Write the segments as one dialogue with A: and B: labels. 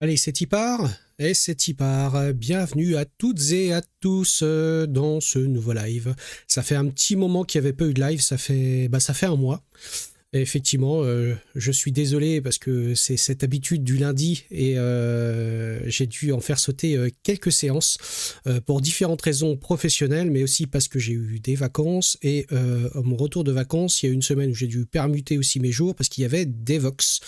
A: Allez, c'est y part. Et c'est y part. Bienvenue à toutes et à tous dans ce nouveau live. Ça fait un petit moment qu'il n'y avait pas eu de live, ça fait un mois. Et effectivement, je suis désolé parce que c'est cette habitude du lundi et j'ai dû en faire sauter quelques séances pour différentes raisons professionnelles, mais aussi parce que j'ai eu des vacances et à mon retour de vacances, il y a une semaine où j'ai dû permuter aussi mes jours parce qu'il y avait Devox,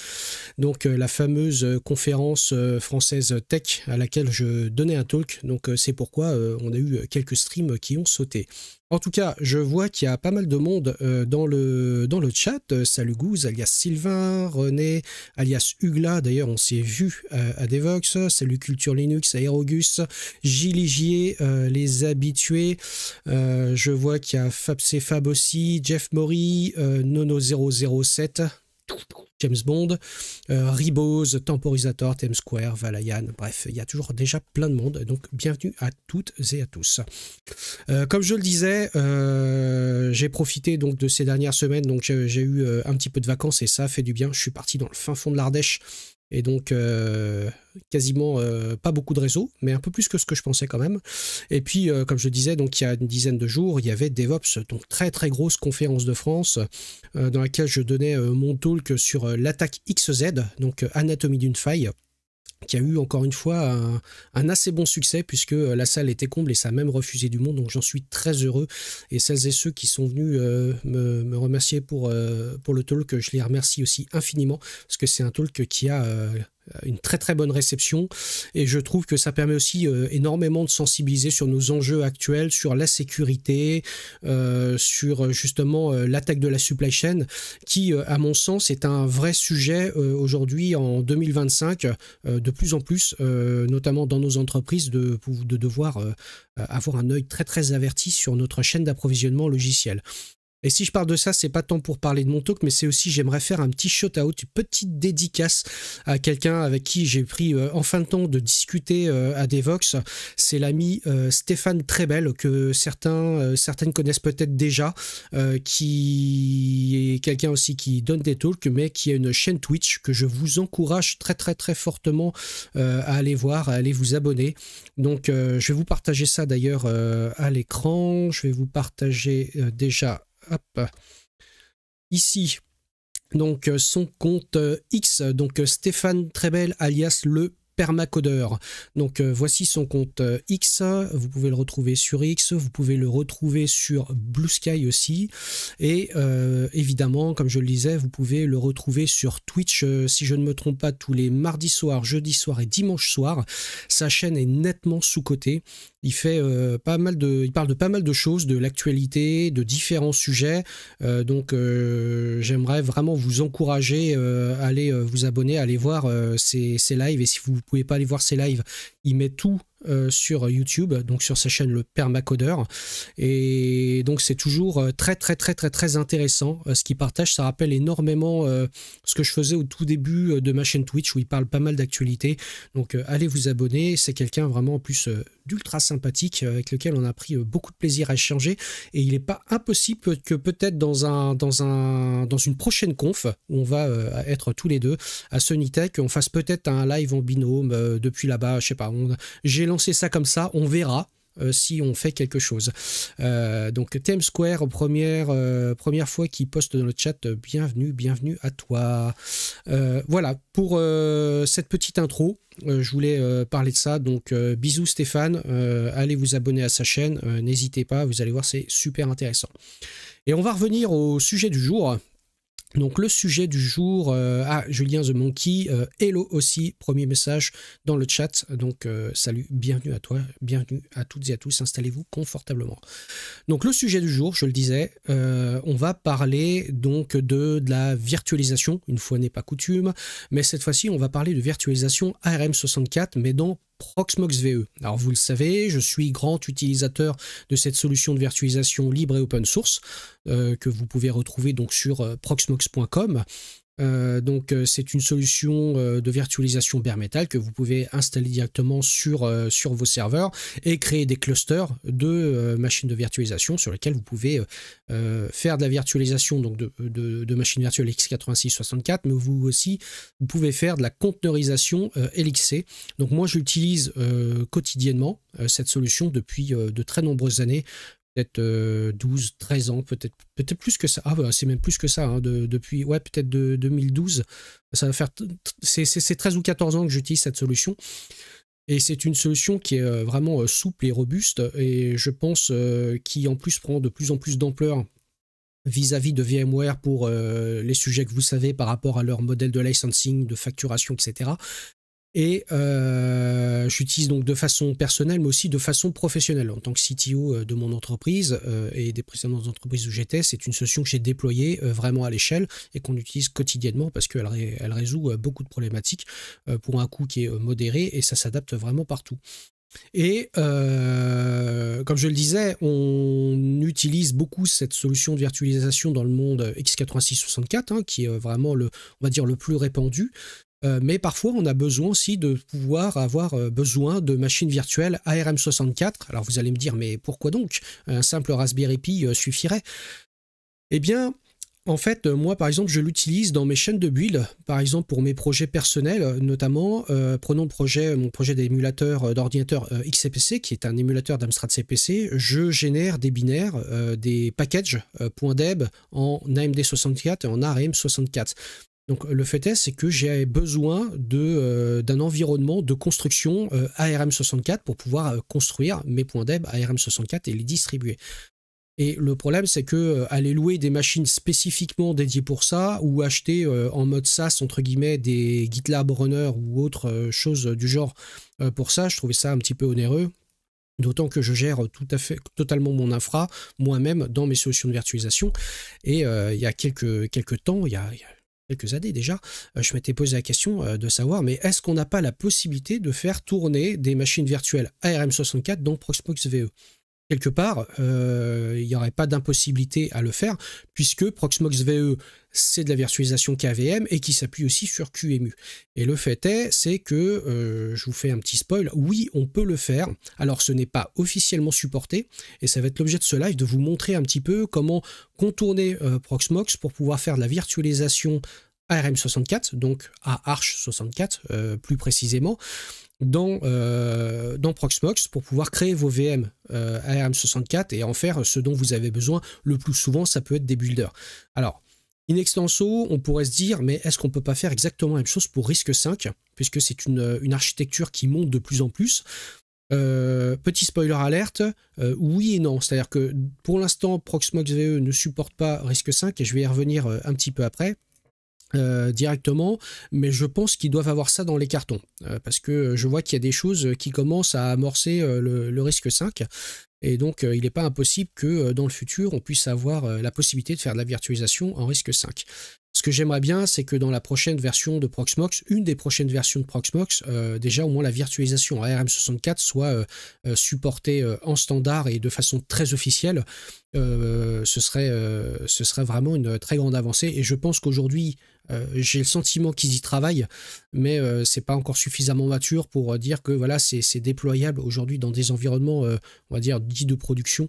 A: donc la fameuse conférence française tech à laquelle je donnais un talk. Donc c'est pourquoi on a eu quelques streams qui ont sauté. En tout cas, je vois qu'il y a pas mal de monde dans le chat. Salut Gouze, alias Sylvain, René, alias Hugla. D'ailleurs, on s'est vu à Devox. Salut Culture Linux, Aerogus, Giligier, les habitués. Je vois qu'il y a Fab aussi, Jeff Maury, Nono007. James Bond, Ribose, Temporisator, Theme Square, Valayan, bref, il y a toujours déjà plein de monde, donc bienvenue à toutes et à tous. Comme je le disais, j'ai profité donc de ces dernières semaines, donc j'ai eu un petit peu de vacances et ça a fait du bien. Je suis parti dans le fin fond de l'Ardèche et donc quasiment pas beaucoup de réseau, mais un peu plus que ce que je pensais quand même. Et puis, comme je disais, donc il y a une dizaine de jours, il y avait DevOps, donc très très grosse conférence de France, dans laquelle je donnais mon talk sur l'attaque XZ, donc anatomie d'une faille, qui a eu encore une fois un assez bon succès puisque la salle était comble et ça a même refusé du monde, donc j'en suis très heureux. Et celles et ceux qui sont venus me remercier pour le talk, je les remercie aussi infiniment parce que c'est un talk qui a une très très bonne réception et je trouve que ça permet aussi énormément de sensibiliser sur nos enjeux actuels, sur la sécurité, sur justement l'attaque de la supply chain qui à mon sens est un vrai sujet aujourd'hui en 2025 de plus en plus, notamment dans nos entreprises, de devoir avoir un œil très très averti sur notre chaîne d'approvisionnement logiciel. Et si je parle de ça, c'est pas tant pour parler de mon talk, mais c'est aussi, j'aimerais faire un petit shout-out, une petite dédicace à quelqu'un avec qui j'ai pris enfin le temps de discuter à Devox. C'est l'ami Stéphane Trebel, que certaines connaissent peut-être déjà, qui est quelqu'un aussi qui donne des talks, mais qui a une chaîne Twitch que je vous encourage très très très fortement à aller voir, à aller vous abonner. Donc je vais vous partager ça d'ailleurs à l'écran. Je vais vous partager déjà... Hop, ici, donc son compte X, donc Stéphane Trebel alias le permacodeur. Donc voici son compte X, vous pouvez le retrouver sur X, vous pouvez le retrouver sur Blue Sky aussi, et évidemment, comme je le disais, vous pouvez le retrouver sur Twitch, si je ne me trompe pas, tous les mardis soirs, jeudi soir et dimanche soir. Sa chaîne est nettement sous-cotée. Il fait il parle de pas mal de choses, de l'actualité, de différents sujets. Donc j'aimerais vraiment vous encourager à aller vous abonner, à aller voir ses lives. Et si vous ne pouvez pas aller voir ses lives, il met tout sur YouTube, donc sur sa chaîne Le Permacodeur. Et donc c'est toujours très très très très très intéressant ce qu'il partage. Ça rappelle énormément ce que je faisais au tout début de ma chaîne Twitch où il parle pas mal d'actualité. Donc allez vous abonner. C'est quelqu'un vraiment en plus d'ultra sympathique avec lequel on a pris beaucoup de plaisir à échanger. Et il n'est pas impossible que peut-être dans une prochaine conf où on va être tous les deux à Sonitech, on fasse peut-être un live en binôme depuis là-bas. Je sais pas. J'ai lancé ça comme ça, on verra si on fait quelque chose. Donc Theme Square, première fois qu'il poste dans le chat, bienvenue à toi. Voilà, pour cette petite intro, je voulais parler de ça, donc bisous Stéphane, allez vous abonner à sa chaîne, n'hésitez pas, vous allez voir, c'est super intéressant. Et on va revenir au sujet du jour. Donc le sujet du jour, Julien The Monkey, hello aussi, premier message dans le chat, donc salut, bienvenue à toi, bienvenue à toutes et à tous, installez-vous confortablement. Donc le sujet du jour, je le disais, on va parler donc de la virtualisation, une fois n'est pas coutume, mais cette fois-ci on va parler de virtualisation ARM64, mais dans Proxmox VE. Alors vous le savez, je suis grand utilisateur de cette solution de virtualisation libre et open source que vous pouvez retrouver donc sur proxmox.com. C'est une solution de virtualisation bare metal que vous pouvez installer directement sur vos serveurs et créer des clusters de machines de virtualisation sur lesquelles vous pouvez faire de la virtualisation donc de machines virtuelles x86-64, mais vous pouvez faire de la conteneurisation LXC. Donc moi j'utilise quotidiennement cette solution depuis de très nombreuses années, peut-être 12, 13 ans, peut-être plus que ça. Ah, bah, c'est même plus que ça, hein, depuis, ouais, peut-être de 2012. Ça va faire, c'est 13 ou 14 ans que j'utilise cette solution. Et c'est une solution qui est vraiment souple et robuste, et je pense qui en plus prend de plus en plus d'ampleur vis-à-vis de VMware pour les sujets que vous savez par rapport à leur modèle de licensing, de facturation, etc. Et j'utilise donc de façon personnelle, mais aussi de façon professionnelle. En tant que CTO de mon entreprise et des précédentes entreprises où j'étais, c'est une solution que j'ai déployée vraiment à l'échelle et qu'on utilise quotidiennement parce qu'elle résout beaucoup de problématiques pour un coût qui est modéré, et ça s'adapte vraiment partout. Et comme je le disais, on utilise beaucoup cette solution de virtualisation dans le monde x86-64, hein, qui est vraiment on va dire le plus répandu. Mais parfois, on a besoin aussi de pouvoir avoir besoin de machines virtuelles ARM64. Alors vous allez me dire, mais pourquoi donc? Un simple Raspberry Pi suffirait? Eh bien, en fait, moi, par exemple, je l'utilise dans mes chaînes de build, par exemple pour mes projets personnels, notamment, prenons mon projet d'émulateur d'ordinateur XCPC, qui est un émulateur d'Amstrad CPC. Je génère des binaires, des packages .deb en AMD64 et en ARM64. Donc le fait est, c'est que j'ai besoin d'un environnement de construction ARM64 pour pouvoir construire mes .deb ARM64 et les distribuer. Et le problème, c'est que aller louer des machines spécifiquement dédiées pour ça, ou acheter en mode SaaS, entre guillemets, des GitLab Runner ou autre chose du genre pour ça, je trouvais ça un petit peu onéreux. D'autant que je gère totalement mon infra moi-même dans mes solutions de virtualisation. Et il y a quelques temps, il y a quelques années déjà, je m'étais posé la question de savoir, mais est-ce qu'on n'a pas la possibilité de faire tourner des machines virtuelles ARM64 dans Proxmox VE? Quelque part, il n'y aurait pas d'impossibilité à le faire, puisque Proxmox VE, c'est de la virtualisation KVM et qui s'appuie aussi sur QEMU. Et le fait est, c'est que, je vous fais un petit spoil, oui, on peut le faire. Alors, ce n'est pas officiellement supporté, et ça va être l'objet de ce live, de vous montrer un petit peu comment contourner Proxmox pour pouvoir faire de la virtualisation ARM64, donc à Arch64 plus précisément, dans Proxmox pour pouvoir créer vos VM ARM64 et en faire ce dont vous avez besoin. Le plus souvent, ça peut être des builders. Alors, in extenso, on pourrait se dire, mais est-ce qu'on ne peut pas faire exactement la même chose pour RISC-V, puisque c'est une architecture qui monte de plus en plus. Petit spoiler alerte, oui et non. C'est-à-dire que pour l'instant, Proxmox VE ne supporte pas RISC-V, et je vais y revenir un petit peu après. Directement, mais je pense qu'ils doivent avoir ça dans les cartons, parce que je vois qu'il y a des choses qui commencent à amorcer le RISC-V, et donc il n'est pas impossible que dans le futur on puisse avoir la possibilité de faire de la virtualisation en RISC-V. Ce que j'aimerais bien, c'est que dans la prochaine version de Proxmox, une des prochaines versions de Proxmox, déjà au moins la virtualisation ARM64 soit supportée en standard et de façon très officielle. Ce serait vraiment une très grande avancée, et je pense qu'aujourd'hui j'ai le sentiment qu'ils y travaillent, mais c'est pas encore suffisamment mature pour dire que voilà, c'est déployable aujourd'hui dans des environnements on va dire dits de production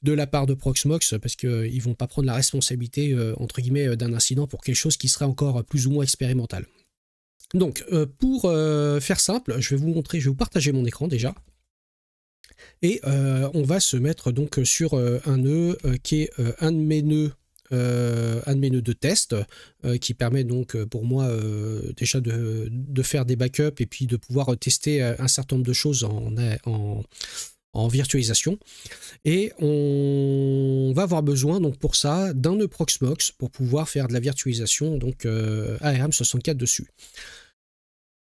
A: de la part de Proxmox, parce qu'ils vont pas prendre la responsabilité entre guillemets d'un incident pour quelque chose qui serait encore plus ou moins expérimental. Donc pour faire simple, je vais vous partager mon écran déjà. Et on va se mettre donc sur un nœud qui est un de mes nœuds de test, qui permet donc pour moi déjà de faire des backups et puis de pouvoir tester un certain nombre de choses en virtualisation. Et on va avoir besoin donc pour ça d'un nœud Proxmox pour pouvoir faire de la virtualisation donc ARM64 dessus.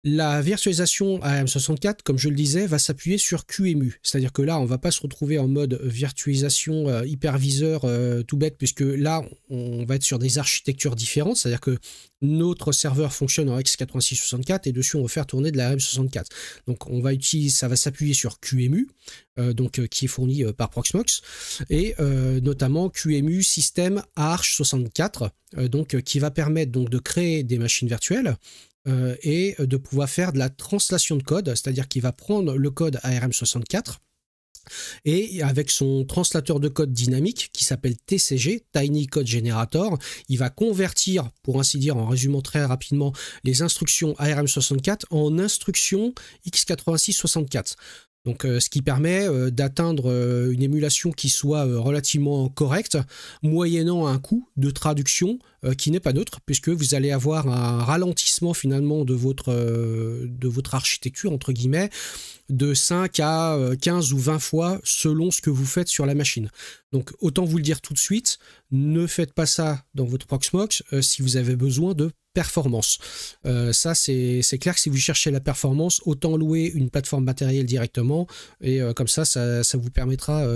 A: La virtualisation ARM64, comme je le disais, va s'appuyer sur QEMU. C'est-à-dire que là, on ne va pas se retrouver en mode virtualisation hyperviseur tout bête, puisque là, on va être sur des architectures différentes. C'est-à-dire que notre serveur fonctionne en x86-64 et dessus, on va faire tourner de la ARM64. Donc, ça va s'appuyer sur QEMU, qui est fourni par Proxmox, et notamment QEMU System AArch64, qui va permettre donc, de créer des machines virtuelles et de pouvoir faire de la translation de code, c'est-à-dire qu'il va prendre le code ARM64 et avec son translateur de code dynamique qui s'appelle TCG, Tiny Code Generator, il va convertir, pour ainsi dire, en résumant très rapidement, les instructions ARM64 en instructions x86-64. Donc, ce qui permet d'atteindre une émulation qui soit relativement correcte, moyennant un coût de traduction qui n'est pas neutre, puisque vous allez avoir un ralentissement finalement de votre architecture, entre guillemets, de 5 à 15 ou 20 fois selon ce que vous faites sur la machine. Donc, autant vous le dire tout de suite, ne faites pas ça dans votre Proxmox si vous avez besoin de performance. Ça, c'est clair que si vous cherchez la performance, autant louer une plateforme matérielle directement, et comme ça vous permettra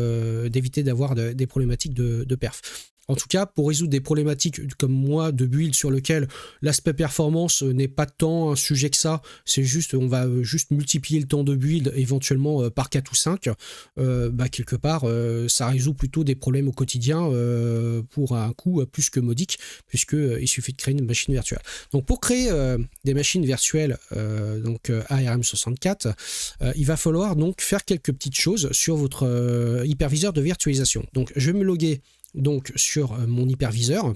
A: d'éviter d'avoir des problématiques de perf. En tout cas, pour résoudre des problématiques comme moi de build sur lequel l'aspect performance n'est pas tant un sujet que ça, c'est juste, on va juste multiplier le temps de build éventuellement par 4 ou 5, quelque part, ça résout plutôt des problèmes au quotidien pour un coût plus que modique, puisqu'il suffit de créer une machine virtuelle. Donc pour créer des machines virtuelles ARM64, il va falloir donc faire quelques petites choses sur votre hyperviseur de virtualisation. Donc je vais me loguer sur mon hyperviseur.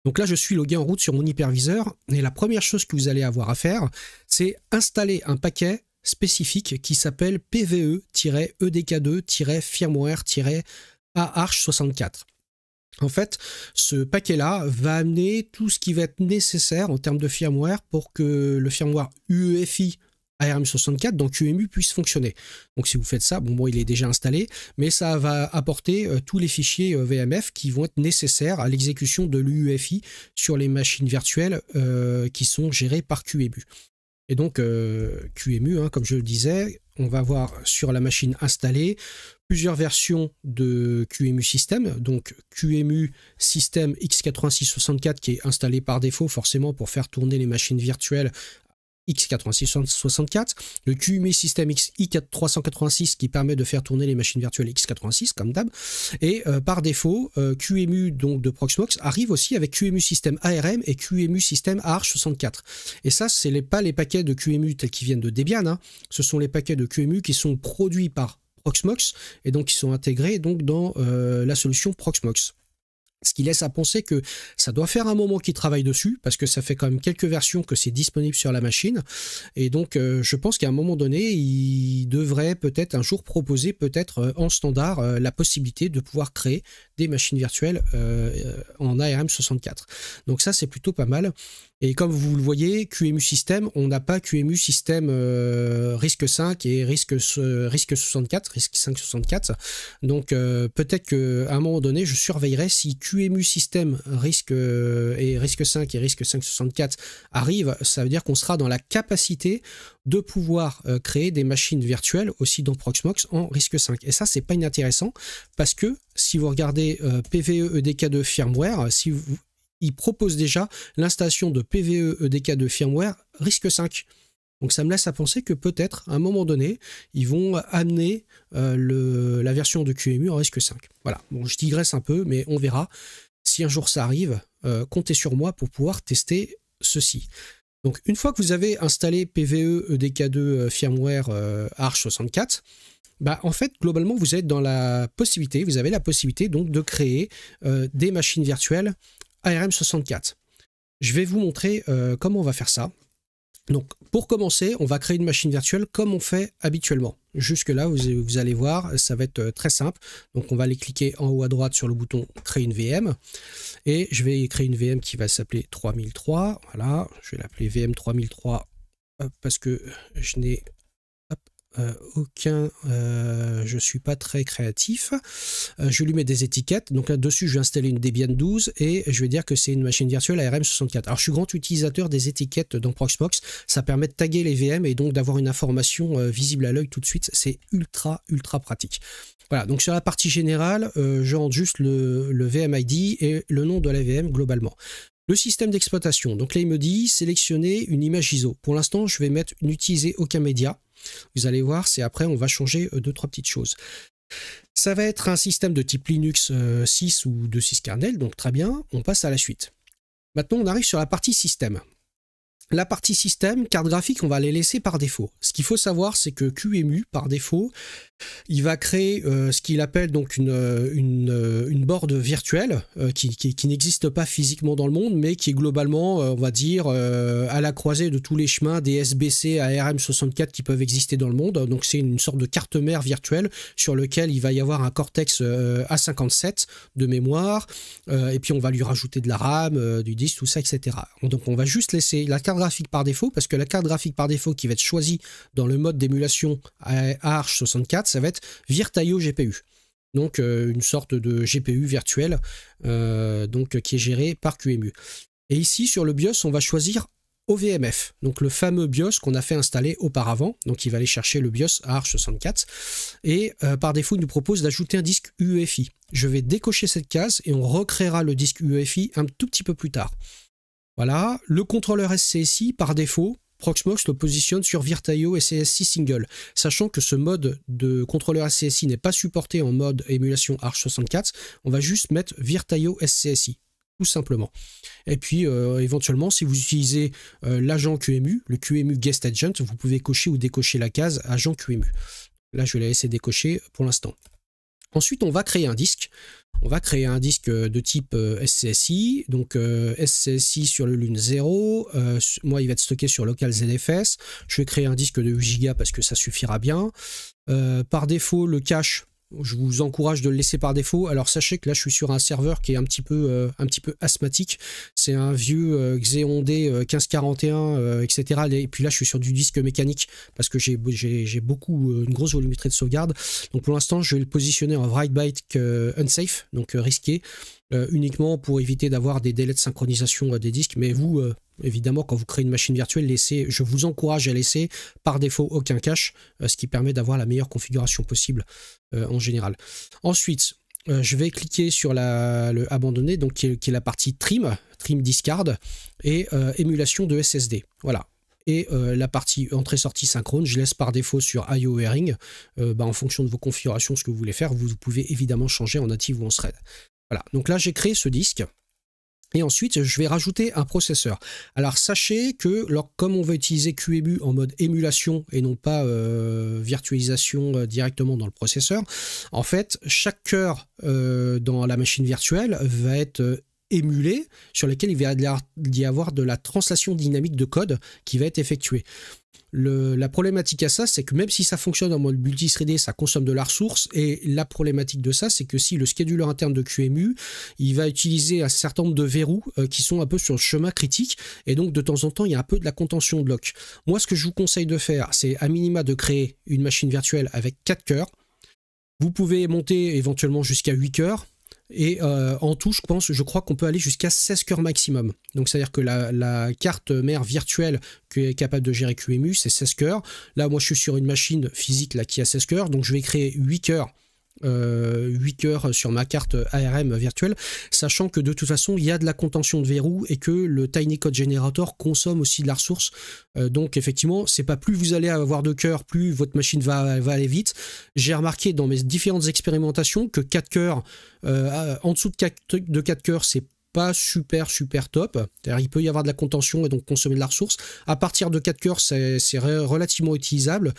A: Donc là, je suis logué en route sur mon hyperviseur et la première chose que vous allez avoir à faire, c'est installer un paquet spécifique qui s'appelle PVE-EDK2-firmware-AArch64. En fait, ce paquet-là va amener tout ce qui va être nécessaire en termes de firmware pour que le firmware UEFI ARM64 dans QEMU puisse fonctionner. Donc si vous faites ça, bon, il est déjà installé, mais ça va apporter tous les fichiers VMF qui vont être nécessaires à l'exécution de l'UEFI sur les machines virtuelles qui sont gérées par QEMU. Et donc QEMU, comme je le disais, on va avoir sur la machine installée plusieurs versions de QEMU System, donc QEMU System x86-64 qui est installé par défaut forcément pour faire tourner les machines virtuelles x86-64, le QEMU System i386 qui permet de faire tourner les machines virtuelles x86 comme d'hab, et par défaut QEMU donc de Proxmox arrive aussi avec QEMU System ARM et QEMU System AArch64. Et ça, c'est pas les paquets de QEMU tels qu'ils viennent de Debian, ce sont les paquets de QEMU qui sont produits par Proxmox et donc qui sont intégrés donc dans la solution Proxmox. Ce qui laisse à penser que ça doit faire un moment qu'ils travaillent dessus, parce que ça fait quand même quelques versions que c'est disponible sur la machine. Et donc, je pense qu'à un moment donné, ils devraient peut-être un jour proposer, peut-être en standard, la possibilité de pouvoir créer des machines virtuelles en ARM64. Donc ça, c'est plutôt pas mal. Et comme vous le voyez, QEMU System, on n'a pas QEMU System risque 5 et risque 64, risque 564. Donc peut-être qu'à un moment donné, je surveillerai si QEMU System risque 5 et risque 564 arrivent. Ça veut dire qu'on sera dans la capacité de pouvoir créer des machines virtuelles aussi dans Proxmox en risque 5. Et ça, c'est pas inintéressant parce que si vous regardez PVE-EDK2 firmware, il propose déjà l'installation de PVE-EDK2 firmware risque 5. Donc ça me laisse à penser que peut-être, à un moment donné, ils vont amener la version de QEMU en risque 5. Voilà, bon, je digresse un peu, mais on verra. Si un jour ça arrive, comptez sur moi pour pouvoir tester ceci. Donc une fois que vous avez installé PVE-EDK2 firmware AArch64, en fait, globalement, vous êtes dans la possibilité, vous avez la possibilité donc de créer des machines virtuelles ARM64. Je vais vous montrer comment on va faire ça. Donc, pour commencer, on va créer une machine virtuelle comme on fait habituellement. Jusque-là, vous allez voir, ça va être très simple. Donc, on va aller cliquer en haut à droite sur le bouton « Créer une VM ». Et je vais créer une VM qui va s'appeler 3003. Voilà, je vais l'appeler VM 3003 parce que je n'ai je suis pas très créatif. Je lui mets des étiquettes. Donc là-dessus, je vais installer une Debian 12 et je vais dire que c'est une machine virtuelle ARM64. Alors, je suis grand utilisateur des étiquettes dans Proxmox. Ça permet de taguer les VM et donc d'avoir une information visible à l'œil tout de suite. C'est ultra pratique. Voilà, donc sur la partie générale, je rentre juste le VMID et le nom de la VM globalement. Le système d'exploitation, donc là il me dit sélectionner une image ISO. Pour l'instant, je vais mettre n'utiliser aucun média. Vous allez voir, c'est après on va changer 2-3 petites choses. Ça va être un système de type Linux 6 ou de 6 kernel, donc très bien, on passe à la suite. Maintenant, on arrive sur la partie système. La partie système, carte graphique, on va les laisser par défaut. Ce qu'il faut savoir, c'est que QEMU, par défaut, il va créer ce qu'il appelle donc une board virtuelle qui n'existe pas physiquement dans le monde, mais qui est globalement, on va dire, à la croisée de tous les chemins des SBC à ARM64 qui peuvent exister dans le monde. Donc c'est une sorte de carte mère virtuelle sur lequel il va y avoir un Cortex A57 de mémoire, et puis on va lui rajouter de la RAM, du disque, tout ça, etc. Donc on va juste laisser la carte graphique par défaut, parce que la carte graphique par défaut qui va être choisie dans le mode d'émulation AArch64, ça va être Virtaio GPU. Donc une sorte de GPU virtuelle donc, qui est gérée par QEMU. Et ici sur le BIOS, on va choisir OVMF, donc le fameux BIOS qu'on a fait installer auparavant. Donc il va aller chercher le BIOS AArch64 et par défaut il nous propose d'ajouter un disque UEFI. Je vais décocher cette case et on recréera le disque UEFI un tout petit peu plus tard. Voilà, le contrôleur SCSI par défaut, Proxmox le positionne sur Virtaio SCSI Single, sachant que ce mode de contrôleur SCSI n'est pas supporté en mode émulation Arch64, on va juste mettre Virtaio SCSI, tout simplement. Et puis éventuellement, si vous utilisez l'agent QEMU, le QEMU Guest Agent, vous pouvez cocher ou décocher la case agent QEMU. Là, je vais la laisser décocher pour l'instant. Ensuite, on va créer un disque. On va créer un disque de type SCSI, donc SCSI sur le LUN 0. Moi, il va être stocké sur local ZFS. Je vais créer un disque de 8 Go parce que ça suffira bien. Par défaut, le cache, je vous encourage de le laisser par défaut. Alors sachez que là je suis sur un serveur qui est un petit peu asthmatique. C'est un vieux Xeon D 1541, etc. Et puis là je suis sur du disque mécanique parce que j'ai une grosse volumétrie de sauvegarde. Donc pour l'instant je vais le positionner en write byte unsafe, donc risqué, uniquement pour éviter d'avoir des délais de synchronisation des disques. Mais vous, évidemment, quand vous créez une machine virtuelle, je vous encourage à laisser par défaut aucun cache, ce qui permet d'avoir la meilleure configuration possible en général. Ensuite, je vais cliquer sur le abandonner, donc qui est la partie trim discard et émulation de SSD. Voilà. Et la partie entrée-sortie synchrone, je laisse par défaut sur IO Airing. En fonction de vos configurations, ce que vous voulez faire, vous pouvez évidemment changer en native ou en thread. Voilà, donc là j'ai créé ce disque et ensuite je vais rajouter un processeur. Alors sachez que comme on va utiliser QEMU en mode émulation et non pas virtualisation directement dans le processeur, en fait chaque cœur dans la machine virtuelle va être émulé, sur lequel il va y avoir de la translation dynamique de code qui va être effectuée. La problématique à ça, c'est que même si ça fonctionne en mode multithreadé, ça consomme de la ressource, et la problématique de ça, c'est que si le scheduler interne de QEMU, il va utiliser un certain nombre de verrous qui sont un peu sur le chemin critique, et donc de temps en temps, il y a un peu de la contention de lock. Moi, ce que je vous conseille de faire, c'est à minima de créer une machine virtuelle avec 4 cœurs. Vous pouvez monter éventuellement jusqu'à 8 cœurs. Et en tout, je crois qu'on peut aller jusqu'à 16 cœurs maximum. Donc c'est-à-dire que la carte mère virtuelle qui est capable de gérer QEMU, c'est 16 cœurs. Là, moi, je suis sur une machine physique là, qui a 16 cœurs, donc je vais créer 8 cœurs. 8 cœurs sur ma carte ARM virtuelle, sachant que de toute façon il y a de la contention de verrous et que le Tiny Code Generator consomme aussi de la ressource, donc effectivement c'est pas plus vous allez avoir de cœurs, plus votre machine va aller vite. J'ai remarqué dans mes différentes expérimentations que 4 cœurs en dessous de 4 cœurs c'est pas super top, c'est-à-dire il peut y avoir de la contention et donc consommer de la ressource. À partir de 4 cœurs c'est relativement utilisable,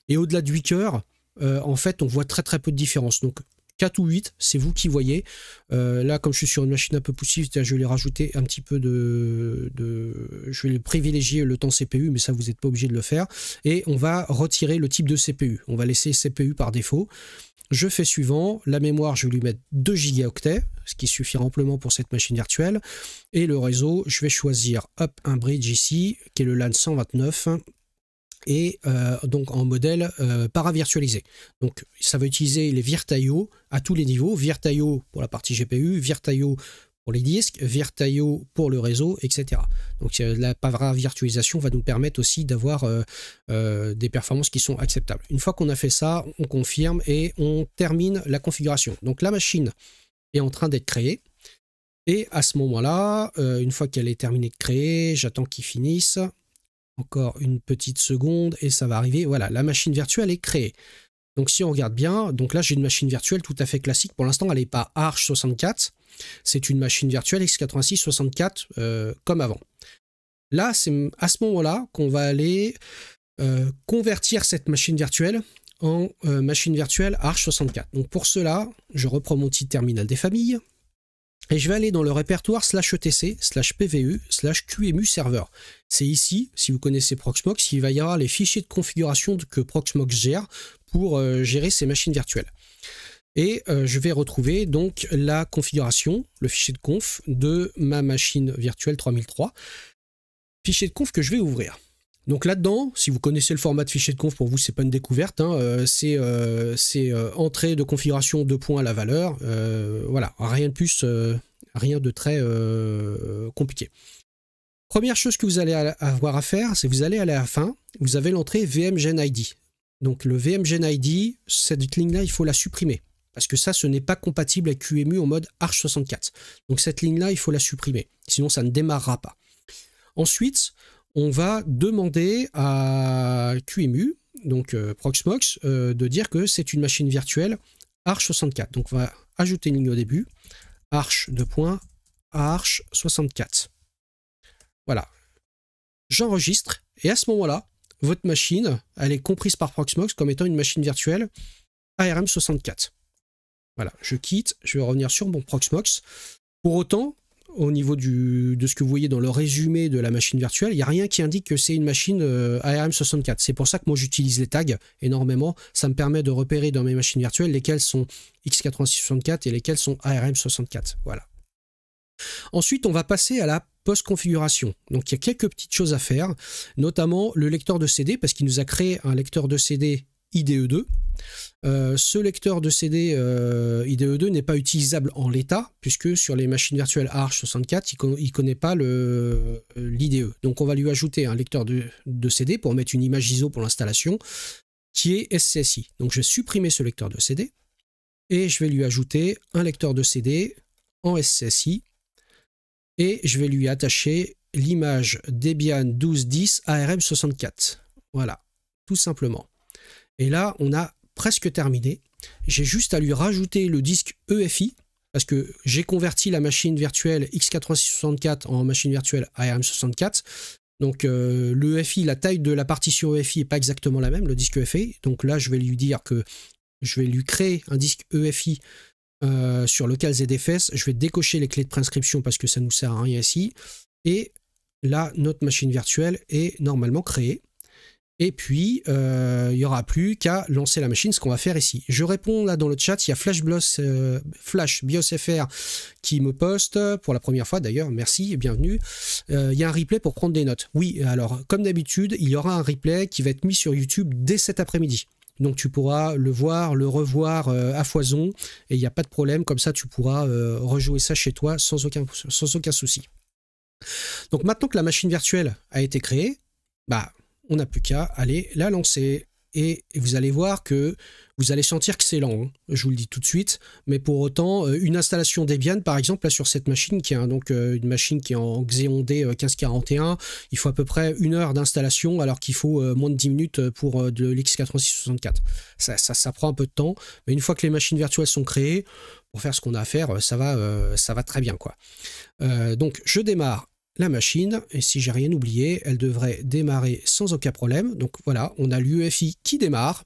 A: et au-delà de 8 cœurs en fait on voit très peu de différence. Donc 4 ou 8, c'est vous qui voyez. Là, comme je suis sur une machine un peu poussive, je vais lui rajouter un petit peu je vais privilégier le temps CPU, mais ça, vous n'êtes pas obligé de le faire. Et on va retirer le type de CPU. On va laisser CPU par défaut. Je fais suivant. La mémoire, je vais lui mettre 2 gigaoctets, ce qui suffira amplement pour cette machine virtuelle. Et le réseau, je vais choisir un bridge ici, qui est le LAN 129. et donc en modèle paravirtualisé. Donc ça va utiliser les VirtIO à tous les niveaux, VirtIO pour la partie GPU, VirtIO pour les disques, VirtIO pour le réseau, etc. Donc la paravirtualisation va nous permettre aussi d'avoir des performances qui sont acceptables. Une fois qu'on a fait ça, on confirme et on termine la configuration. Donc la machine est en train d'être créée. Et à ce moment-là, une fois qu'elle est terminée de créer, j'attends qu'il finisse. Encore une petite seconde et ça va arriver. Voilà, la machine virtuelle est créée. Donc si on regarde bien, donc là j'ai une machine virtuelle tout à fait classique. Pour l'instant, elle n'est pas Arch 64. C'est une machine virtuelle x86 64 comme avant. Là, c'est à ce moment-là qu'on va aller convertir cette machine virtuelle en machine virtuelle Arch 64. Donc pour cela, je reprends mon petit terminal des familles. Et je vais aller dans le répertoire /etc, /pvu, /qemu serveur. C'est ici, si vous connaissez Proxmox, il va y avoir les fichiers de configuration que Proxmox gère pour gérer ces machines virtuelles. Et je vais retrouver donc la configuration, le fichier de conf de ma machine virtuelle 3003. Fichier de conf que je vais ouvrir. Donc là-dedans, si vous connaissez le format de fichier de conf, pour vous, c'est pas une découverte. Hein, c'est entrée de configuration 2 points à la valeur. Voilà, rien de plus, rien de très compliqué. Première chose que vous allez avoir à faire, c'est vous allez aller à la fin, vous avez l'entrée VMGenID. Donc le VMGenID, cette ligne-là, il faut la supprimer. Parce que ça, ce n'est pas compatible avec QEMU en mode Arch 64. Donc cette ligne-là, il faut la supprimer. Sinon, ça ne démarrera pas. Ensuite, on va demander à QEMU, donc Proxmox, de dire que c'est une machine virtuelle Arch 64. Donc on va ajouter une ligne au début, Arch Arch 64. Voilà. J'enregistre et à ce moment-là, votre machine, elle est comprise par Proxmox comme étant une machine virtuelle ARM 64. Voilà, je quitte, je vais revenir sur mon Proxmox. Pour autant, au niveau de ce que vous voyez dans le résumé de la machine virtuelle, il n'y a rien qui indique que c'est une machine ARM64. C'est pour ça que moi j'utilise les tags énormément. Ça me permet de repérer dans mes machines virtuelles lesquelles sont x86-64 et lesquelles sont ARM64. Voilà. Ensuite, on va passer à la post-configuration. Donc il y a quelques petites choses à faire, notamment le lecteur de CD, parce qu'il nous a créé un lecteur de CD IDE2. Ce lecteur de CD IDE2 n'est pas utilisable en l'état, puisque sur les machines virtuelles Arch 64, il ne connaît pas l'IDE. Donc on va lui ajouter un lecteur de CD pour mettre une image ISO pour l'installation, qui est SCSI. Donc je vais supprimer ce lecteur de CD, et je vais lui ajouter un lecteur de CD en SCSI, et je vais lui attacher l'image Debian 1210 ARM64. Voilà, tout simplement. Et là, on a presque terminé. J'ai juste à lui rajouter le disque EFI, parce que j'ai converti la machine virtuelle x86-64 en machine virtuelle ARM64. Donc le EFI, la taille de la partition EFI n'est pas exactement la même, le disque EFI. Donc là, je vais lui dire que je vais lui créer un disque EFI sur lequel ZFS. Je vais décocher les clés de préinscription parce que ça ne nous sert à rien ici. Et là, notre machine virtuelle est normalement créée. Et puis, il n'y aura plus qu'à lancer la machine, ce qu'on va faire ici. Je réponds là dans le chat, il y a FlashBiosFR qui me poste, pour la première fois d'ailleurs, merci et bienvenue. Il y a un replay pour prendre des notes. Oui, alors, comme d'habitude, il y aura un replay qui va être mis sur YouTube dès cet après-midi. Donc tu pourras le voir, le revoir à foison, et il n'y a pas de problème, comme ça tu pourras rejouer ça chez toi sans aucun souci. Donc maintenant que la machine virtuelle a été créée, bah, on n'a plus qu'à aller la lancer. Et vous allez voir que vous allez sentir que c'est lent, hein. Je vous le dis tout de suite. Mais pour autant, une installation Debian, par exemple, là sur cette machine, qui est donc une machine qui est en Xeon D 1541, il faut à peu près 1 heure d'installation, alors qu'il faut moins de 10 minutes pour de l'X86-64. Ça prend un peu de temps, mais une fois que les machines virtuelles sont créées, pour faire ce qu'on a à faire, ça va très bien, quoi. Donc, je démarre la machine, et si j'ai rien oublié, elle devrait démarrer sans aucun problème. Donc voilà, on a l'UEFI qui démarre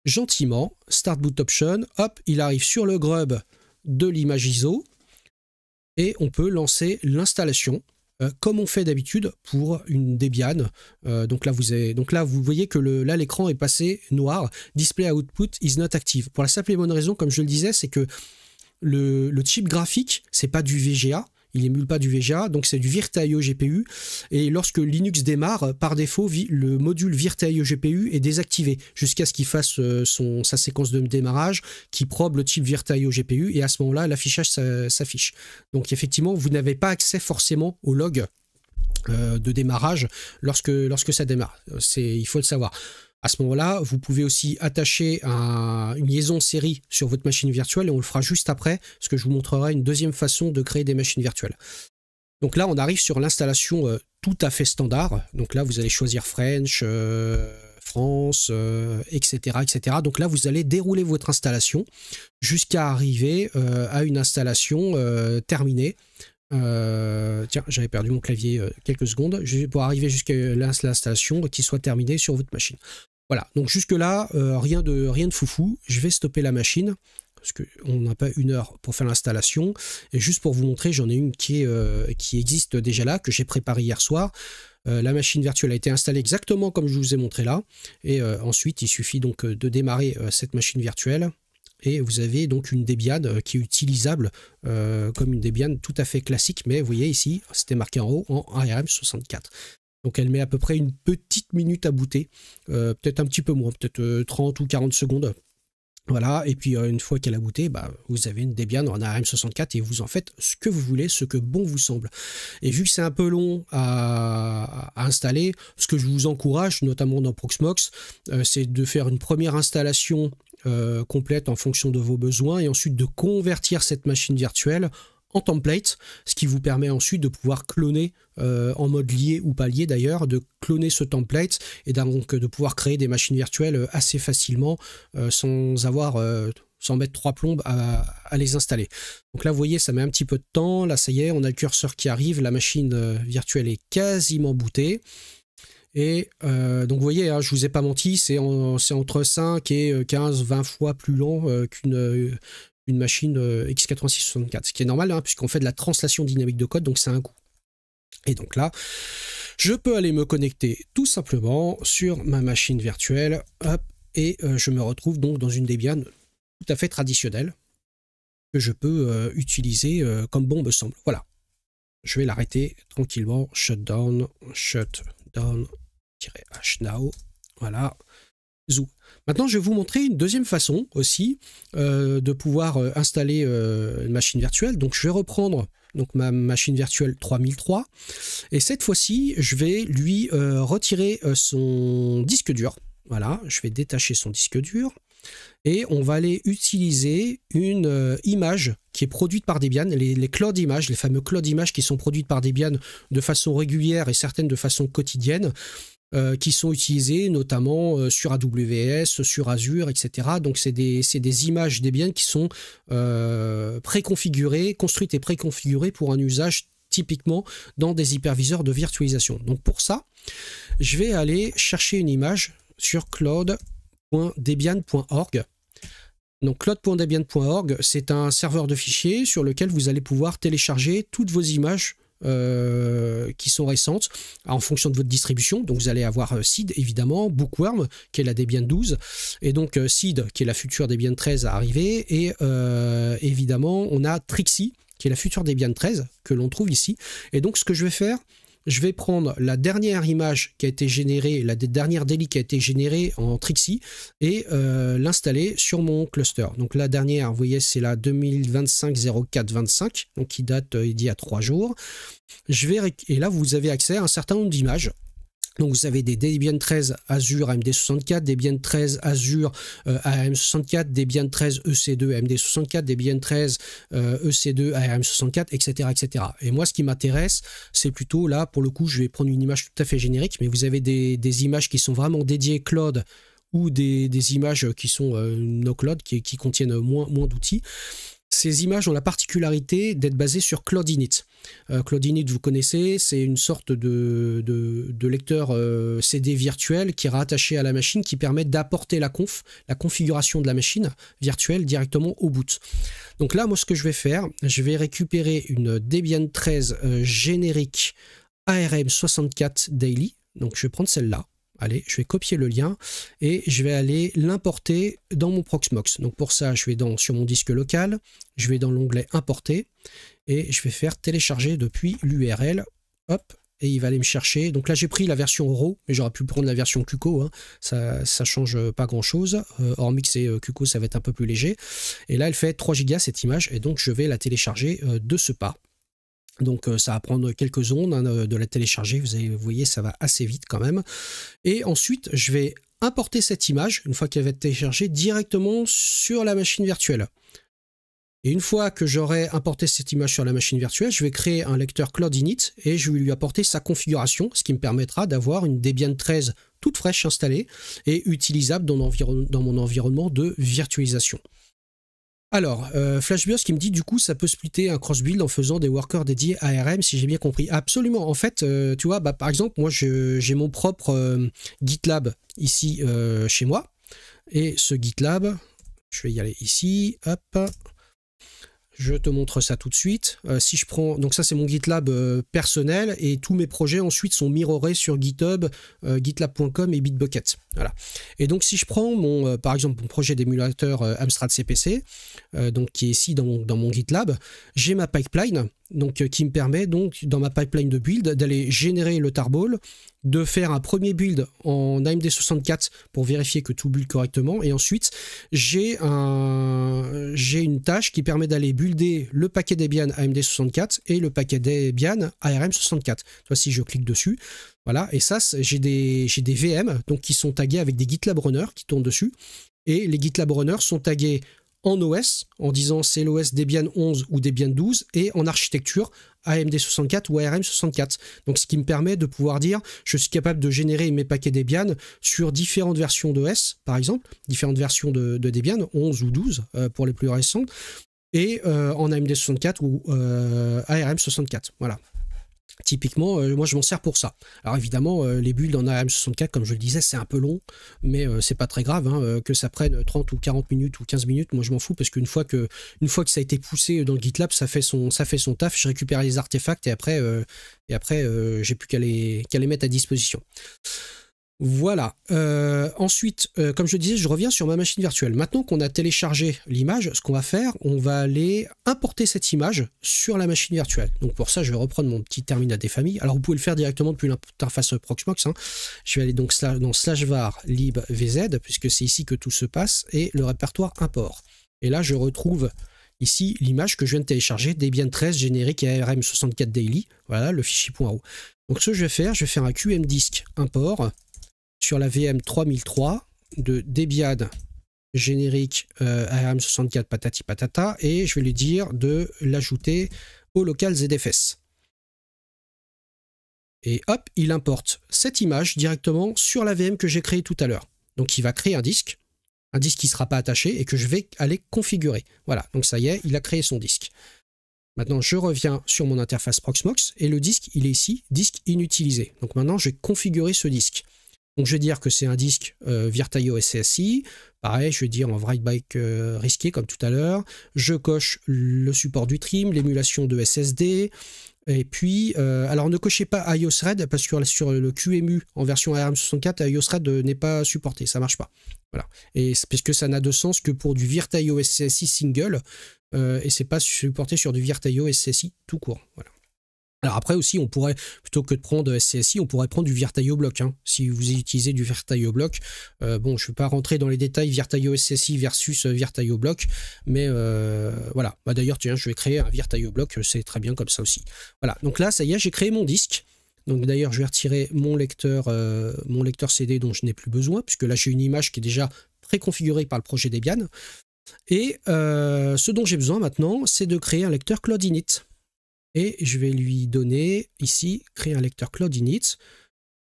A: gentiment, Start Boot Option, hop, il arrive sur le grub de l'image ISO, et on peut lancer l'installation, comme on fait d'habitude pour une Debian. Donc là, vous voyez que là, l'écran est passé noir, Display Output is not active. Pour la simple et bonne raison, comme je le disais, c'est que le chip graphique, c'est pas du VGA, il émule pas du VGA, donc c'est du Virta.io GPU. Et lorsque Linux démarre, par défaut, le module Virta.io GPU est désactivé jusqu'à ce qu'il fasse sa séquence de démarrage, qui probe le type Virta.io GPU, et à ce moment-là, l'affichage s'affiche. Donc effectivement, vous n'avez pas accès forcément au log de démarrage lorsque ça démarre. Il faut le savoir. À ce moment-là, vous pouvez aussi attacher une liaison série sur votre machine virtuelle, et on le fera juste après, parce que je vous montrerai une deuxième façon de créer des machines virtuelles. Donc là, on arrive sur l'installation tout à fait standard. Donc là, vous allez choisir French, France, etc., etc. Donc là, vous allez dérouler votre installation jusqu'à arriver à une installation terminée. Tiens, j'avais perdu mon clavier quelques secondes, pour arriver jusqu'à l'installation qui soit terminée sur votre machine. Voilà, donc jusque là rien de foufou. Je vais stopper la machine parce qu'on n'a pas 1 heure pour faire l'installation, et juste pour vous montrer, j'en ai une qui existe déjà là, que j'ai préparée hier soir. La machine virtuelle a été installée exactement comme je vous ai montré là, et ensuite il suffit donc de démarrer cette machine virtuelle. Et vous avez donc une Debian qui est utilisable comme une Debian tout à fait classique, mais vous voyez ici, c'était marqué en haut en ARM64. Donc elle met à peu près une petite minute à booter, peut-être un petit peu moins, peut-être 30 ou 40 secondes. Voilà, et puis une fois qu'elle a booté, vous avez une Debian en ARM64 et vous en faites ce que vous voulez, ce que bon vous semble. Et vu que c'est un peu long à installer, ce que je vous encourage, notamment dans Proxmox, c'est de faire une première installation complète en fonction de vos besoins, et ensuite de convertir cette machine virtuelle en template, ce qui vous permet ensuite de pouvoir cloner en mode lié ou pas lié d'ailleurs, de cloner ce template et donc de pouvoir créer des machines virtuelles assez facilement sans mettre 3 plombes à les installer. Donc là vous voyez, ça met un petit peu de temps, là ça y est, on a le curseur qui arrive, la machine virtuelle est quasiment bootée. Et donc vous voyez, hein, je vous ai pas menti, c'est entre 5 et 15-20 fois plus lent qu'une machine x86-64, ce qui est normal, hein, puisqu'on fait de la translation dynamique de code, donc c'est un coût. Et donc là, je peux aller me connecter tout simplement sur ma machine virtuelle, hop, et je me retrouve donc dans une Debian tout à fait traditionnelle que je peux utiliser comme bon me semble. Voilà, je vais l'arrêter tranquillement, shutdown -h now, voilà, zoo. Maintenant, je vais vous montrer une deuxième façon aussi de pouvoir installer une machine virtuelle. Donc, je vais reprendre donc ma machine virtuelle 3003, et cette fois-ci, je vais lui retirer son disque dur. Voilà, je vais détacher son disque dur. Et on va aller utiliser une image qui est produite par Debian, les cloud images, les fameux cloud images qui sont produites par Debian de façon régulière et certaines de façon quotidienne, qui sont utilisées notamment sur AWS, sur Azure, etc. Donc c'est des images Debian qui sont préconfigurées, construites et préconfigurées pour un usage typiquement dans des hyperviseurs de virtualisation. Donc pour ça, je vais aller chercher une image sur cloud.debian.org. Donc cloud.debian.org, c'est un serveur de fichiers sur lequel vous allez pouvoir télécharger toutes vos images qui sont récentes en fonction de votre distribution. Donc vous allez avoir Seed évidemment, Bookworm qui est la Debian 12, et donc Seed qui est la future Debian 13 à arriver, et évidemment on a Trixie qui est la future Debian 13 que l'on trouve ici. Et donc ce que je vais faire, je vais prendre la dernière image qui a été générée, la dernière DELI qui a été générée en Trixie, et l'installer sur mon cluster. Donc la dernière, vous voyez, c'est la 2025-04-25, donc qui date d'il y a 3 jours. Et là, vous avez accès à un certain nombre d'images. Donc vous avez des Debian 13 Azure AMD64, Debian 13 Azure ARM64, Debian 13 EC2 AMD64, Debian 13 EC2 ARM64, etc., etc. Et moi, ce qui m'intéresse, c'est plutôt là, pour le coup, je vais prendre une image tout à fait générique, mais vous avez des images qui sont vraiment dédiées cloud, ou des images qui sont no cloud, qui contiennent moins d'outils. Ces images ont la particularité d'être basées sur CloudInit. CloudInit, vous connaissez, c'est une sorte de lecteur CD virtuel qui est rattaché à la machine, qui permet d'apporter la configuration de la machine virtuelle directement au boot. Donc là, moi, ce que je vais faire, je vais récupérer une Debian 13 générique ARM64 Daily. Donc je vais prendre celle-là. Allez, je vais copier le lien et je vais aller l'importer dans mon Proxmox. Donc pour ça, je vais sur mon disque local, je vais dans l'onglet importer et je vais faire télécharger depuis l'URL. Hop, et il va aller me chercher. Donc là, j'ai pris la version RAW, mais j'aurais pu prendre la version QCO. Hein. Ça change pas grand-chose. Hormis que c'est QCO, ça va être un peu plus léger. Et là, elle fait 3 Go cette image, et donc je vais la télécharger de ce pas. Donc ça va prendre quelques secondes hein, de la télécharger. Vous voyez, ça va assez vite quand même. Et ensuite, je vais importer cette image, une fois qu'elle va être téléchargée, directement sur la machine virtuelle. Et une fois que j'aurai importé cette image sur la machine virtuelle, je vais créer un lecteur Cloud Init et je vais lui apporter sa configuration, ce qui me permettra d'avoir une Debian 13 toute fraîche installée et utilisable dans mon environnement de virtualisation. Alors, FlashBIOS qui me dit du coup ça peut splitter un cross-build en faisant des workers dédiés à ARM si j'ai bien compris. Absolument, en fait, tu vois, par exemple, moi j'ai mon propre GitLab ici chez moi. Et ce GitLab, je vais y aller ici, hop. Je te montre ça tout de suite. Si je prends, donc ça c'est mon GitLab personnel et tous mes projets ensuite sont mirrorés sur GitHub, gitlab.com et Bitbucket. Voilà. Et donc si je prends par exemple mon projet d'émulateur Amstrad CPC, donc qui est ici dans mon GitLab, j'ai ma pipeline donc qui me permet donc dans ma pipeline de build d'aller générer le tarball, de faire un premier build en AMD64 pour vérifier que tout build correctement et ensuite j'ai une tâche qui permet d'aller builder le paquet Debian AMD64 et le paquet Debian ARM64. Toi si je clique dessus, voilà, et ça j'ai des VM donc qui sont tagués avec des GitLab runners qui tournent dessus et les GitLab runners sont tagués en OS, en disant c'est l'OS Debian 11 ou Debian 12, et en architecture AMD64 ou ARM64. Donc ce qui me permet de pouvoir dire je suis capable de générer mes paquets Debian sur différentes versions d'OS, par exemple, différentes versions de Debian, 11 ou 12 pour les plus récentes, et en AMD64 ou ARM64. Voilà. Typiquement, moi je m'en sers pour ça. Alors évidemment, les builds en ARM64, comme je le disais, c'est un peu long, mais c'est pas très grave, hein, que ça prenne 30 ou 40 minutes ou 15 minutes, moi je m'en fous, parce qu'une fois que ça a été poussé dans le GitLab, ça fait son taf, je récupère les artefacts et après j'ai plus qu'à les mettre à disposition. Voilà. Ensuite, comme je disais, je reviens sur ma machine virtuelle. Maintenant qu'on a téléchargé l'image, ce qu'on va faire, on va aller importer cette image sur la machine virtuelle. Donc pour ça, je vais reprendre mon petit terminal des familles. Alors vous pouvez le faire directement depuis l'interface Proxmox. Hein. Je vais aller donc dans /var libvz, puisque c'est ici que tout se passe, et le répertoire import. Et là, je retrouve ici l'image que je viens de télécharger, Debian 13 générique et ARM64 daily. Voilà, le fichier .ro. Donc ce que je vais faire un qmdisk import sur la VM 3003 de Debian générique ARM64 patati patata et je vais lui dire de l'ajouter au local ZFS. Et hop, il importe cette image directement sur la VM que j'ai créée tout à l'heure. Donc il va créer un disque qui ne sera pas attaché et que je vais aller configurer. Voilà, donc ça y est, il a créé son disque. Maintenant, je reviens sur mon interface Proxmox et le disque, il est ici, disque inutilisé. Donc maintenant, je vais configurer ce disque. Donc je vais dire que c'est un disque Virtaio SCSI, pareil je vais dire en write-back risqué comme tout à l'heure, je coche le support du trim, l'émulation de SSD, et puis, alors ne cochez pas iOS Red parce que sur le QEMU en version ARM64, iOS Red n'est pas supporté, ça marche pas. Voilà. Et parce que ça n'a de sens que pour du Virtaio SCSI single, et c'est pas supporté sur du Virtaio SCSI tout court. Voilà. Alors après aussi, on pourrait, plutôt que de prendre SCSI, on pourrait prendre du Virtaio Block. Hein. Si vous utilisez du Virtaio Block, bon, je ne vais pas rentrer dans les détails Virtaio SCSI versus Virtaio Block, mais voilà. Bah, d'ailleurs, tiens, je vais créer un Virtaio Block, c'est très bien comme ça aussi. Voilà, donc là, ça y est, j'ai créé mon disque. Donc d'ailleurs, je vais retirer mon lecteur CD dont je n'ai plus besoin, puisque là, j'ai une image qui est déjà préconfigurée par le projet Debian. Et ce dont j'ai besoin maintenant, c'est de créer un lecteur Cloud Init. Et je vais lui donner ici, créer un lecteur Cloud Init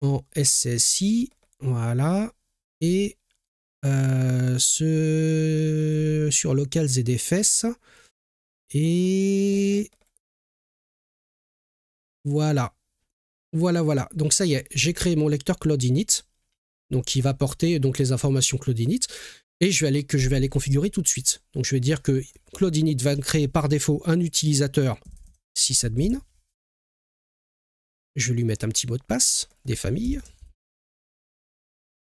A: en SCSI, voilà, et sur local ZFS, et voilà, voilà. Donc ça y est, j'ai créé mon lecteur Cloud Init, donc qui va porter donc les informations Cloud Init, et je vais aller configurer tout de suite. Donc je vais dire que Cloud Init va créer par défaut un utilisateur sysadmin. Je vais lui mettre un petit mot de passe des familles.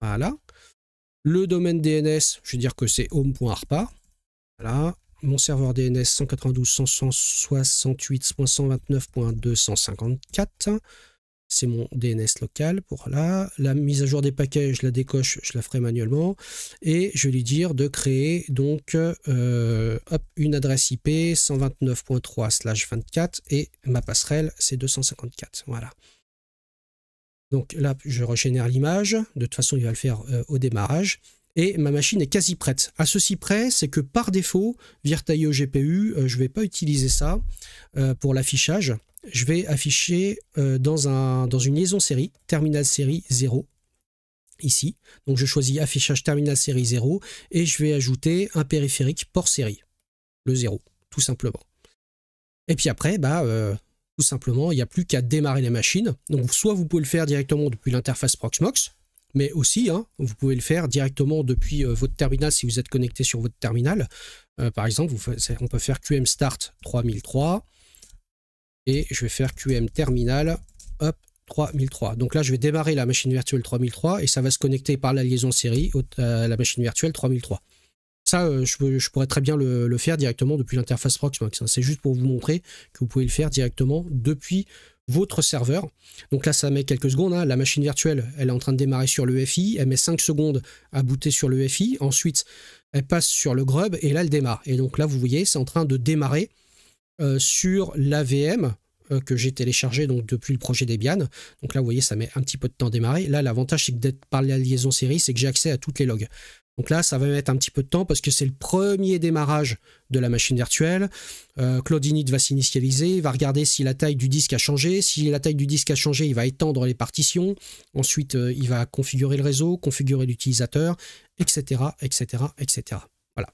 A: Voilà. Le domaine DNS, je vais dire que c'est home.arpa. Voilà. Mon serveur DNS 192.168.129.254. C'est mon DNS local pour là. La mise à jour des paquets, je la décoche, je la ferai manuellement. Et je vais lui dire de créer donc une adresse IP 129.3/24 et ma passerelle c'est 254. Voilà. Donc là, je régénère l'image. De toute façon, il va le faire au démarrage. Et ma machine est quasi prête. À ceci près, c'est que par défaut, Virta.io GPU, je ne vais pas utiliser ça pour l'affichage. Je vais afficher dans une liaison série, terminal série 0, ici. Donc je choisis affichage terminal série 0 et je vais ajouter un périphérique port série, le 0, tout simplement. Et puis après, tout simplement, il n'y a plus qu'à démarrer les machines. Donc soit vous pouvez le faire directement depuis l'interface Proxmox, mais aussi, vous pouvez le faire directement depuis votre terminal si vous êtes connecté sur votre terminal. Par exemple, on peut faire QM Start 3003 et je vais faire QM Terminal 3003. Donc là, je vais démarrer la machine virtuelle 3003 et ça va se connecter par la liaison série à la machine virtuelle 3003. Ça, je pourrais très bien le faire directement depuis l'interface Proxmox. C'est juste pour vous montrer que vous pouvez le faire directement depuis votre serveur. Donc là, ça met quelques secondes. La machine virtuelle, elle est en train de démarrer sur l'EFI. Elle met 5 secondes à booter sur l'EFI. Ensuite, elle passe sur le grub et là, elle démarre. Et donc là, vous voyez, c'est en train de démarrer sur l'AVM que j'ai téléchargé donc, depuis le projet Debian. Donc là, vous voyez, ça met un petit peu de temps à démarrer. Là, l'avantage, c'est que d'être par la liaison série, c'est que j'ai accès à toutes les logs. Donc là, ça va mettre un petit peu de temps parce que c'est le premier démarrage de la machine virtuelle. Cloud Init va s'initialiser, il va regarder si la taille du disque a changé. Si la taille du disque a changé, il va étendre les partitions. Ensuite, il va configurer le réseau, configurer l'utilisateur, etc., etc., etc. Voilà.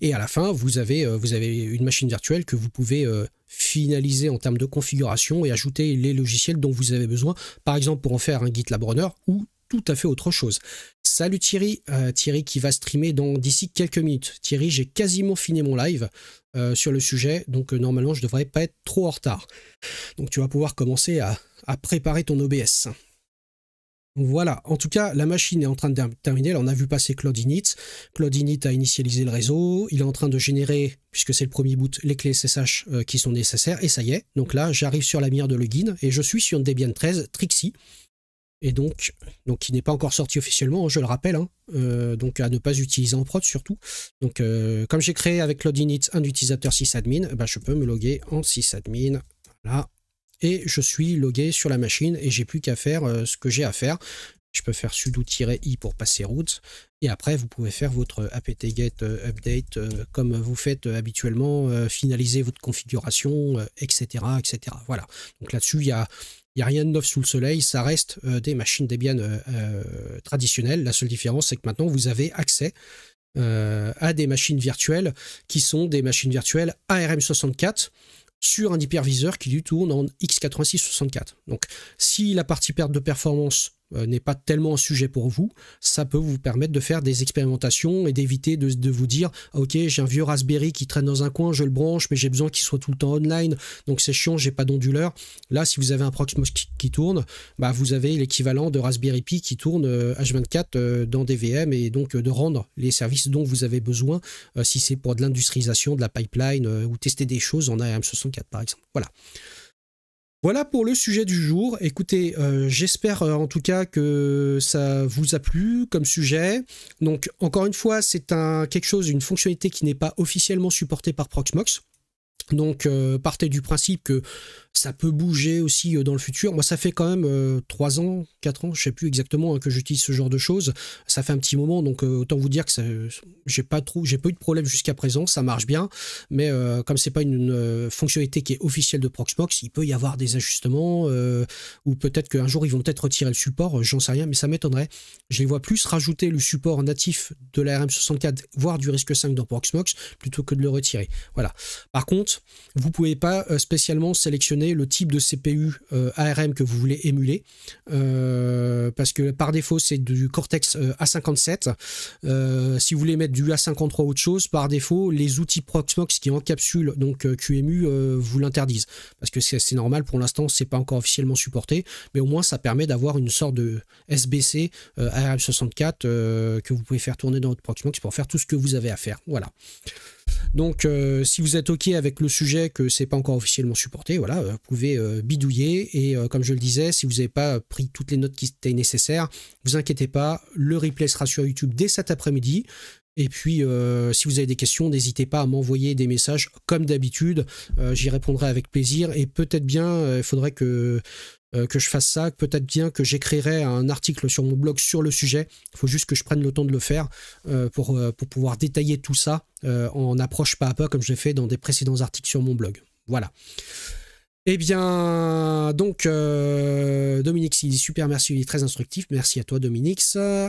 A: Et à la fin, vous avez une machine virtuelle que vous pouvez finaliser en termes de configuration et ajouter les logiciels dont vous avez besoin, par exemple pour en faire un GitLab Runner ou tout à fait autre chose. Salut Thierry, Thierry qui va streamer d'ici quelques minutes. Thierry, j'ai quasiment fini mon live sur le sujet, donc normalement je devrais pas être trop en retard. Donc tu vas pouvoir commencer à préparer ton OBS. Voilà, en tout cas, la machine est en train de terminer. Là, on a vu passer Cloud Init. Cloud Init a initialisé le réseau. Il est en train de générer, puisque c'est le premier boot, les clés SSH qui sont nécessaires. Et ça y est, donc là, j'arrive sur la mire de login et je suis sur une Debian 13 Trixie. Et donc qui n'est pas encore sorti officiellement, je le rappelle, donc à ne pas utiliser en prod surtout. Donc comme j'ai créé avec Cloud Init un utilisateur sysadmin, je peux me loguer en sysadmin, voilà, et je suis logué sur la machine et j'ai plus qu'à faire ce que j'ai à faire. Je peux faire sudo-i pour passer route, et après vous pouvez faire votre apt-get update comme vous faites habituellement, finaliser votre configuration, etc., etc. Voilà, donc là-dessus il n'y a rien de neuf sous le soleil, ça reste des machines Debian traditionnelles. La seule différence, c'est que maintenant, vous avez accès à des machines virtuelles qui sont des machines virtuelles ARM64 sur un hyperviseur qui lui tourne en x86-64. Donc, si la partie perte de performance n'est pas tellement un sujet pour vous, ça peut vous permettre de faire des expérimentations et d'éviter de vous dire « Ok, j'ai un vieux Raspberry qui traîne dans un coin, je le branche, mais j'ai besoin qu'il soit tout le temps online, donc c'est chiant, j'ai pas d'onduleur. » Là, si vous avez un Proxmox qui tourne, vous avez l'équivalent de Raspberry Pi qui tourne H24 dans des VM et donc de rendre les services dont vous avez besoin, si c'est pour de l'industrialisation, de la pipeline ou tester des choses en ARM64 par exemple. Voilà. Voilà pour le sujet du jour. Écoutez, j'espère en tout cas que ça vous a plu comme sujet. Donc, encore une fois, c'est une fonctionnalité qui n'est pas officiellement supportée par Proxmox. Donc, partez du principe que ça peut bouger aussi dans le futur. Moi, ça fait quand même 3 ans, 4 ans, je ne sais plus exactement que j'utilise ce genre de choses. Ça fait un petit moment, donc autant vous dire que j'ai pas eu de problème jusqu'à présent, ça marche bien. Mais comme c'est pas une fonctionnalité qui est officielle de Proxmox, il peut y avoir des ajustements ou peut-être qu'un jour ils vont peut-être retirer le support, j'en sais rien, mais ça m'étonnerait. Je les vois plus rajouter le support natif de la RM64, voire du RISC-V dans Proxmox, plutôt que de le retirer. Voilà. Par contre, contre, vous ne pouvez pas spécialement sélectionner le type de CPU ARM que vous voulez émuler, parce que par défaut, c'est du Cortex A57. Si vous voulez mettre du A53 ou autre chose, par défaut, les outils Proxmox qui encapsulent donc QEMU vous l'interdisent. Parce que c'est normal, pour l'instant, c'est pas encore officiellement supporté, mais au moins, ça permet d'avoir une sorte de SBC ARM64 que vous pouvez faire tourner dans votre Proxmox pour faire tout ce que vous avez à faire. Voilà. Donc, si vous êtes OK avec le sujet que c'est pas encore officiellement supporté, voilà, vous pouvez bidouiller. Et comme je le disais, si vous n'avez pas pris toutes les notes qui étaient nécessaires, vous inquiétez pas, le replay sera sur YouTube dès cet après-midi. Et puis, si vous avez des questions, n'hésitez pas à m'envoyer des messages comme d'habitude. J'y répondrai avec plaisir. Et peut-être bien, il faudrait que je fasse ça, peut-être bien que j'écrirai un article sur mon blog sur le sujet. Il faut juste que je prenne le temps de le faire pour pouvoir détailler tout ça en approche pas à pas, comme je l'ai fait dans des précédents articles sur mon blog. Voilà. Eh bien, donc, Dominique, il dit super, merci, il est très instructif. Merci à toi, Dominique.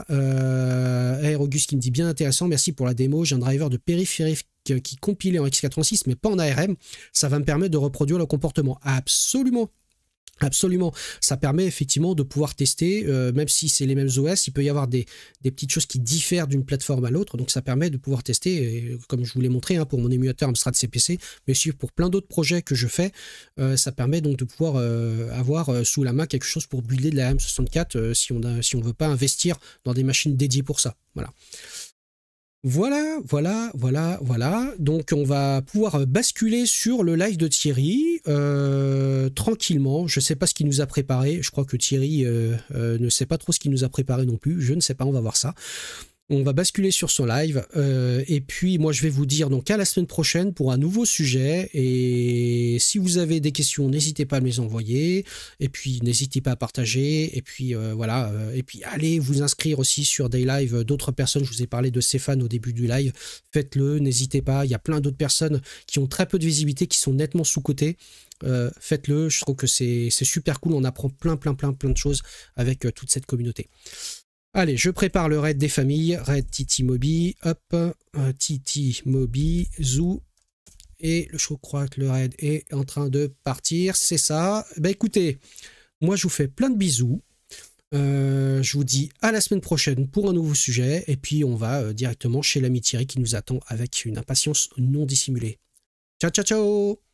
A: Aerogus qui me dit bien intéressant, merci pour la démo. J'ai un driver de périphérique qui compilait en x86, mais pas en ARM. Ça va me permettre de reproduire le comportement. Absolument. Absolument, ça permet effectivement de pouvoir tester, même si c'est les mêmes OS, il peut y avoir des petites choses qui diffèrent d'une plateforme à l'autre, donc ça permet de pouvoir tester, et comme je vous l'ai montré pour mon émulateur Amstrad CPC, mais aussi pour plein d'autres projets que je fais, ça permet donc de pouvoir avoir sous la main quelque chose pour builder de la AM64 si on ne veut pas investir dans des machines dédiées pour ça. Voilà. Donc, on va pouvoir basculer sur le live de Thierry tranquillement. Je ne sais pas ce qu'il nous a préparé. Je crois que Thierry ne sait pas trop ce qu'il nous a préparé non plus. Je ne sais pas, on va voir ça. On va basculer sur son live et puis moi je vais vous dire donc à la semaine prochaine pour un nouveau sujet, et si vous avez des questions n'hésitez pas à me les envoyer, et puis n'hésitez pas à partager, et puis voilà, et puis allez vous inscrire aussi sur des lives d'autres personnes. Je vous ai parlé de Stéphane au début du live, faites-le, n'hésitez pas, il y a plein d'autres personnes qui ont très peu de visibilité, qui sont nettement sous-cotées. Faites-le, je trouve que c'est super cool, on apprend plein de choses avec toute cette communauté. Allez, je prépare le raid des familles, raid Titi Mobi, hop, Titi Mobi, Zou, et je crois que le raid est en train de partir, c'est ça. Écoutez, moi je vous fais plein de bisous, je vous dis à la semaine prochaine pour un nouveau sujet, et puis on va directement chez l'ami Thierry qui nous attend avec une impatience non dissimulée. Ciao, ciao, ciao!